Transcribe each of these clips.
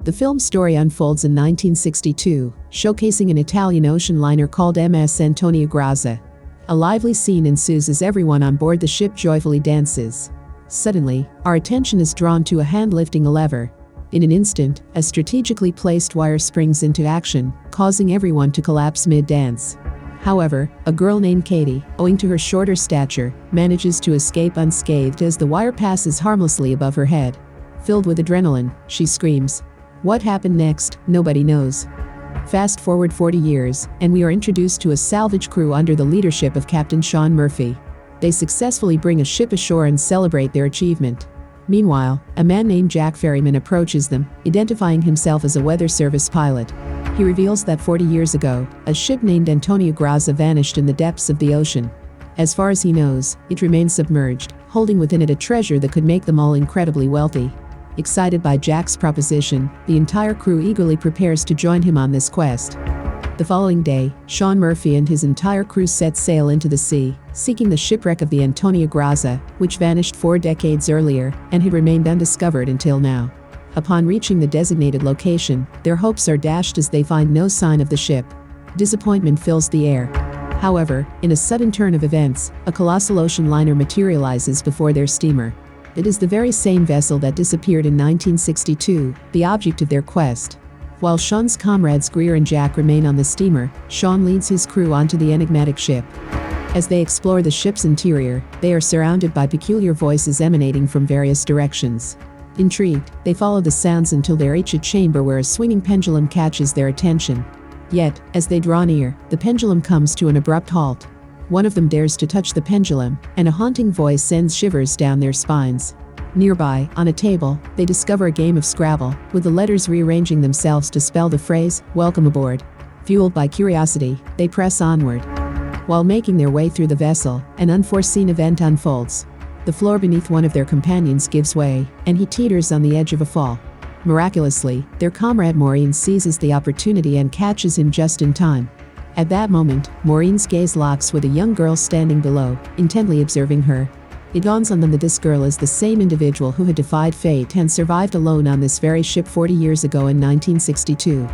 The film's story unfolds in 1962, showcasing an Italian ocean liner called MS Antonio Grazia. A lively scene ensues as everyone on board the ship joyfully dances. Suddenly, our attention is drawn to a hand lifting a lever. In an instant, a strategically placed wire springs into action, causing everyone to collapse mid-dance. However, a girl named Katie, owing to her shorter stature, manages to escape unscathed as the wire passes harmlessly above her head. Filled with adrenaline, she screams. What happened next, nobody knows. Fast forward 40 years, and we are introduced to a salvage crew under the leadership of Captain Sean Murphy. They successfully bring a ship ashore and celebrate their achievement. Meanwhile, a man named Jack Ferryman approaches them, identifying himself as a weather service pilot. He reveals that 40 years ago, a ship named Antonio Grazia vanished in the depths of the ocean. As far as he knows, it remains submerged, holding within it a treasure that could make them all incredibly wealthy. Excited by Jack's proposition, the entire crew eagerly prepares to join him on this quest. The following day, Sean Murphy and his entire crew set sail into the sea, seeking the shipwreck of the Antonio Grazia, which vanished 4 decades earlier and had remained undiscovered until now. Upon reaching the designated location, their hopes are dashed as they find no sign of the ship. Disappointment fills the air. However, in a sudden turn of events, a colossal ocean liner materializes before their steamer. It is the very same vessel that disappeared in 1962, the object of their quest. While Sean's comrades Greer and Jack remain on the steamer, Sean leads his crew onto the enigmatic ship. As they explore the ship's interior, they are surrounded by peculiar voices emanating from various directions. Intrigued, they follow the sounds until they reach a chamber where a swinging pendulum catches their attention. Yet, as they draw near, the pendulum comes to an abrupt halt. One of them dares to touch the pendulum, and a haunting voice sends shivers down their spines. Nearby, on a table, they discover a game of Scrabble, with the letters rearranging themselves to spell the phrase, "Welcome aboard." Fueled by curiosity, they press onward. While making their way through the vessel, an unforeseen event unfolds. The floor beneath one of their companions gives way, and he teeters on the edge of a fall. Miraculously, their comrade Maureen seizes the opportunity and catches him just in time. At that moment, Maureen's gaze locks with a young girl standing below, intently observing her. It dawns on them that this girl is the same individual who had defied fate and survived alone on this very ship 40 years ago in 1962.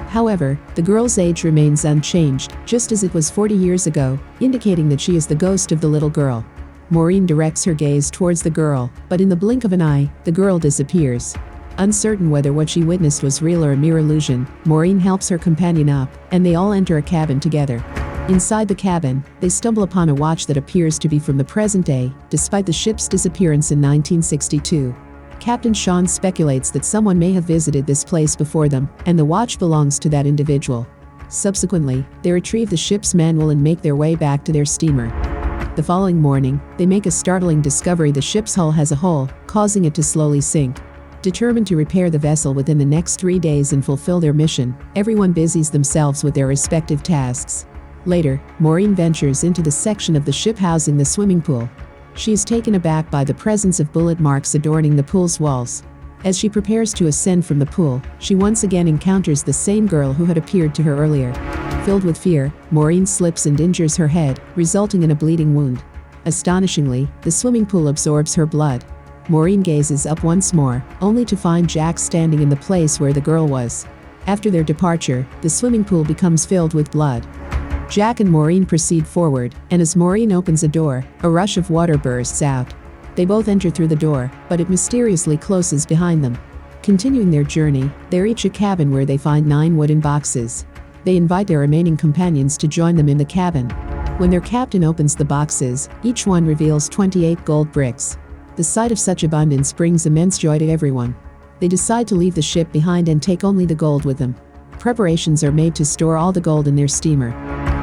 However, the girl's age remains unchanged, just as it was 40 years ago, indicating that she is the ghost of the little girl. Maureen directs her gaze towards the girl, but in the blink of an eye, the girl disappears. Uncertain whether what she witnessed was real or a mere illusion, Maureen helps her companion up, and they all enter a cabin together. Inside the cabin, they stumble upon a watch that appears to be from the present day, despite the ship's disappearance in 1962. Captain Sean speculates that someone may have visited this place before them, and the watch belongs to that individual. Subsequently, they retrieve the ship's manual and make their way back to their steamer. The following morning, they make a startling discovery: the ship's hull has a hole, causing it to slowly sink. Determined to repair the vessel within the next 3 days and fulfill their mission, everyone busies themselves with their respective tasks. Later, Maureen ventures into the section of the ship housing the swimming pool. She is taken aback by the presence of bullet marks adorning the pool's walls. As she prepares to ascend from the pool, she once again encounters the same girl who had appeared to her earlier. Filled with fear, Maureen slips and injures her head, resulting in a bleeding wound. Astonishingly, the swimming pool absorbs her blood. Maureen gazes up once more, only to find Jack standing in the place where the girl was. After their departure, the swimming pool becomes filled with blood. Jack and Maureen proceed forward, and as Maureen opens a door, a rush of water bursts out. They both enter through the door, but it mysteriously closes behind them. Continuing their journey, they reach a cabin where they find 9 wooden boxes. They invite their remaining companions to join them in the cabin. When their captain opens the boxes, each one reveals 28 gold bricks. The sight of such abundance brings immense joy to everyone. They decide to leave the ship behind and take only the gold with them. Preparations are made to store all the gold in their steamer.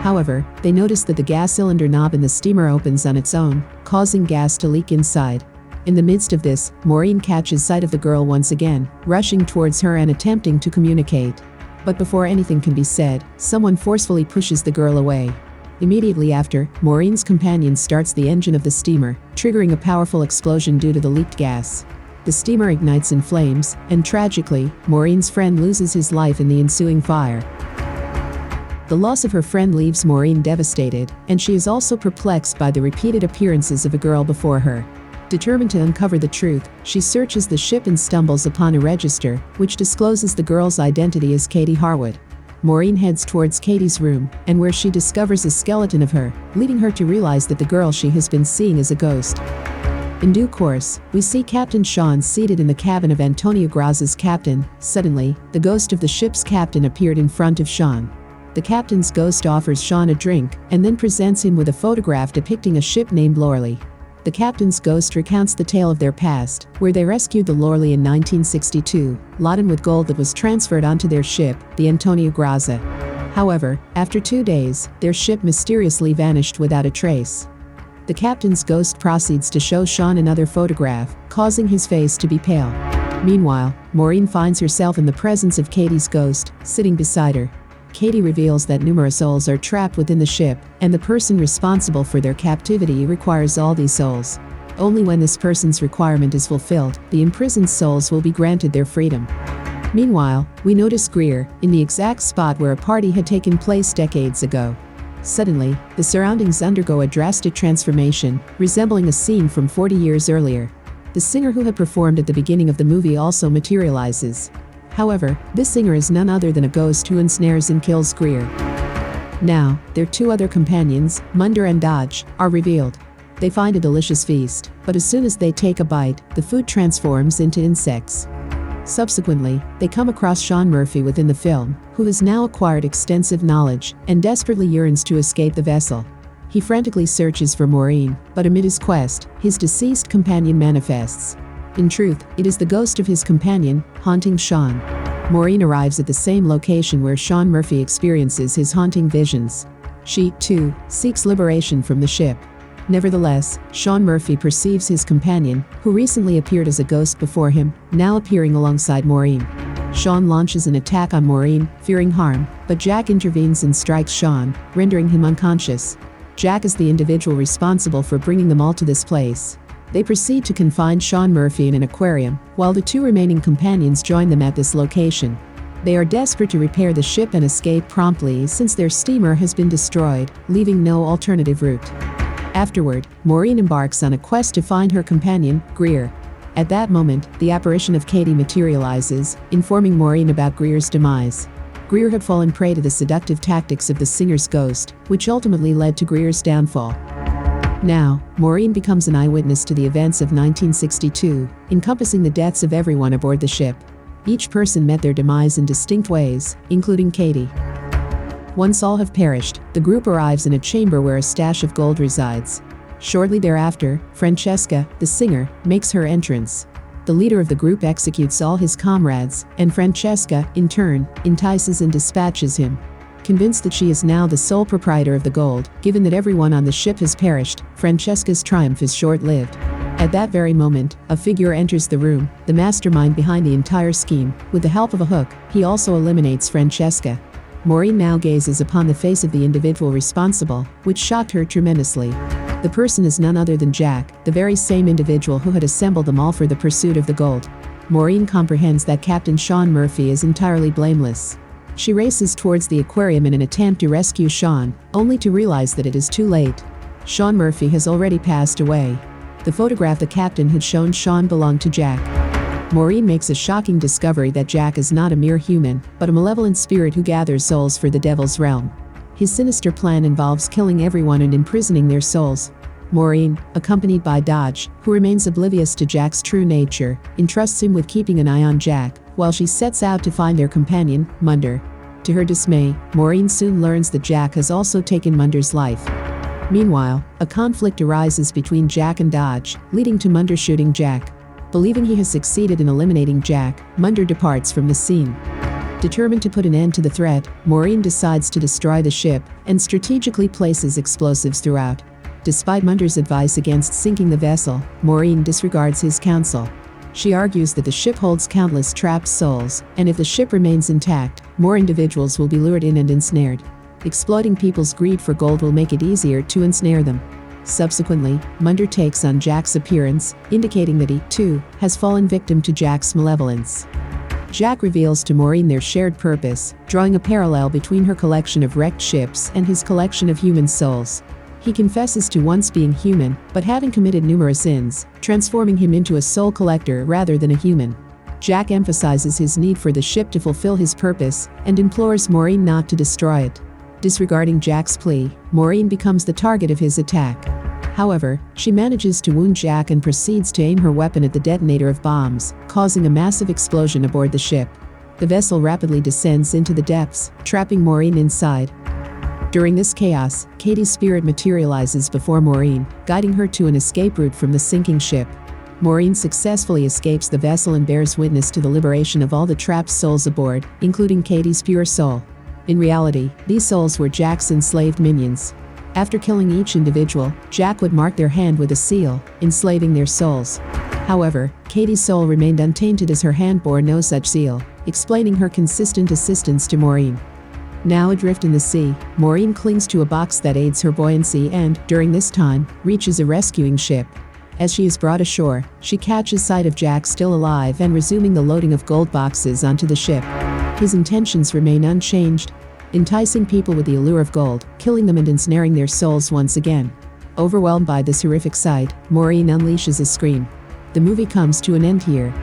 However, they notice that the gas cylinder knob in the steamer opens on its own, causing gas to leak inside. In the midst of this, Maureen catches sight of the girl once again, rushing towards her and attempting to communicate. But before anything can be said, someone forcefully pushes the girl away. Immediately after, Maureen's companion starts the engine of the steamer, triggering a powerful explosion due to the leaked gas. The steamer ignites in flames, and tragically, Maureen's friend loses his life in the ensuing fire. The loss of her friend leaves Maureen devastated, and she is also perplexed by the repeated appearances of a girl before her. Determined to uncover the truth, she searches the ship and stumbles upon a register, which discloses the girl's identity as Katie Harwood. Maureen heads towards Katie's room, and where she discovers a skeleton of her, leading her to realize that the girl she has been seeing is a ghost. In due course, we see Captain Sean seated in the cabin of Antonio Graza's captain. Suddenly, the ghost of the ship's captain appeared in front of Sean. The captain's ghost offers Sean a drink, and then presents him with a photograph depicting a ship named Lorley. The captain's ghost recounts the tale of their past, where they rescued the Lorley in 1962, laden with gold that was transferred onto their ship, the Antonio Graza. However, after 2 days, their ship mysteriously vanished without a trace. The captain's ghost proceeds to show Sean another photograph, causing his face to be pale. Meanwhile, Maureen finds herself in the presence of Katie's ghost, sitting beside her. Katie reveals that numerous souls are trapped within the ship, and the person responsible for their captivity requires all these souls. Only when this person's requirement is fulfilled, the imprisoned souls will be granted their freedom. Meanwhile, we notice Greer, in the exact spot where a party had taken place decades ago. Suddenly, the surroundings undergo a drastic transformation, resembling a scene from 40 years earlier. The singer who had performed at the beginning of the movie also materializes. However, this singer is none other than a ghost who ensnares and kills Greer. Now, their 2 other companions, Munder and Dodge, are revealed. They find a delicious feast, but as soon as they take a bite, the food transforms into insects. Subsequently, they come across Sean Murphy within the film, who has now acquired extensive knowledge and desperately yearns to escape the vessel. He frantically searches for Maureen, but amid his quest, his deceased companion manifests. In truth, it is the ghost of his companion, haunting Sean. Maureen arrives at the same location where Sean Murphy experiences his haunting visions. She, too, seeks liberation from the ship. Nevertheless, Sean Murphy perceives his companion, who recently appeared as a ghost before him, now appearing alongside Maureen. Sean launches an attack on Maureen, fearing harm, but Jack intervenes and strikes Sean, rendering him unconscious. Jack is the individual responsible for bringing them all to this place. They proceed to confine Sean Murphy in an aquarium, while the 2 remaining companions join them at this location. They are desperate to repair the ship and escape promptly since their steamer has been destroyed, leaving no alternative route. Afterward, Maureen embarks on a quest to find her companion, Greer. At that moment, the apparition of Katie materializes, informing Maureen about Greer's demise. Greer had fallen prey to the seductive tactics of the singer's ghost, which ultimately led to Greer's downfall. Now, Maureen becomes an eyewitness to the events of 1962, encompassing the deaths of everyone aboard the ship. Each person met their demise in distinct ways, including Katie. Once all have perished, the group arrives in a chamber where a stash of gold resides. Shortly thereafter, Francesca, the singer, makes her entrance. The leader of the group executes all his comrades, and Francesca, in turn, entices and dispatches him. Convinced that she is now the sole proprietor of the gold, given that everyone on the ship has perished, Francesca's triumph is short-lived. At that very moment, a figure enters the room, the mastermind behind the entire scheme. With the help of a hook, he also eliminates Francesca. Maureen now gazes upon the face of the individual responsible, which shocked her tremendously. The person is none other than Jack, the very same individual who had assembled them all for the pursuit of the gold. Maureen comprehends that Captain Sean Murphy is entirely blameless. She races towards the aquarium in an attempt to rescue Sean, only to realize that it is too late. Sean Murphy has already passed away. The photograph the captain had shown Sean belonged to Jack. Maureen makes a shocking discovery that Jack is not a mere human, but a malevolent spirit who gathers souls for the devil's realm. His sinister plan involves killing everyone and imprisoning their souls. Maureen, accompanied by Dodge, who remains oblivious to Jack's true nature, entrusts him with keeping an eye on Jack, while she sets out to find their companion, Munder. To her dismay, Maureen soon learns that Jack has also taken Munder's life. Meanwhile, a conflict arises between Jack and Dodge, leading to Munder shooting Jack. Believing he has succeeded in eliminating Jack, Munder departs from the scene. Determined to put an end to the threat, Maureen decides to destroy the ship and strategically places explosives throughout. Despite Munder's advice against sinking the vessel, Maureen disregards his counsel. She argues that the ship holds countless trapped souls, and if the ship remains intact, more individuals will be lured in and ensnared. Exploiting people's greed for gold will make it easier to ensnare them. Subsequently, Munder takes on Jack's appearance, indicating that he, too, has fallen victim to Jack's malevolence. Jack reveals to Maureen their shared purpose, drawing a parallel between her collection of wrecked ships and his collection of human souls. He confesses to once being human, but having committed numerous sins, transforming him into a soul collector rather than a human. Jack emphasizes his need for the ship to fulfill his purpose and implores Maureen not to destroy it. Disregarding Jack's plea, Maureen becomes the target of his attack. However, she manages to wound Jack and proceeds to aim her weapon at the detonator of bombs, causing a massive explosion aboard the ship. The vessel rapidly descends into the depths, trapping Maureen inside. During this chaos, Katie's spirit materializes before Maureen, guiding her to an escape route from the sinking ship. Maureen successfully escapes the vessel and bears witness to the liberation of all the trapped souls aboard, including Katie's pure soul. In reality, these souls were Jack's enslaved minions. After killing each individual, Jack would mark their hand with a seal, enslaving their souls. However, Katie's soul remained untainted as her hand bore no such seal, explaining her consistent assistance to Maureen. Now adrift in the sea, Maureen clings to a box that aids her buoyancy and, during this time, reaches a rescuing ship. As she is brought ashore, she catches sight of Jack still alive and resuming the loading of gold boxes onto the ship. His intentions remain unchanged, enticing people with the allure of gold, killing them and ensnaring their souls once again. Overwhelmed by this horrific sight, Maureen unleashes a scream. The movie comes to an end here.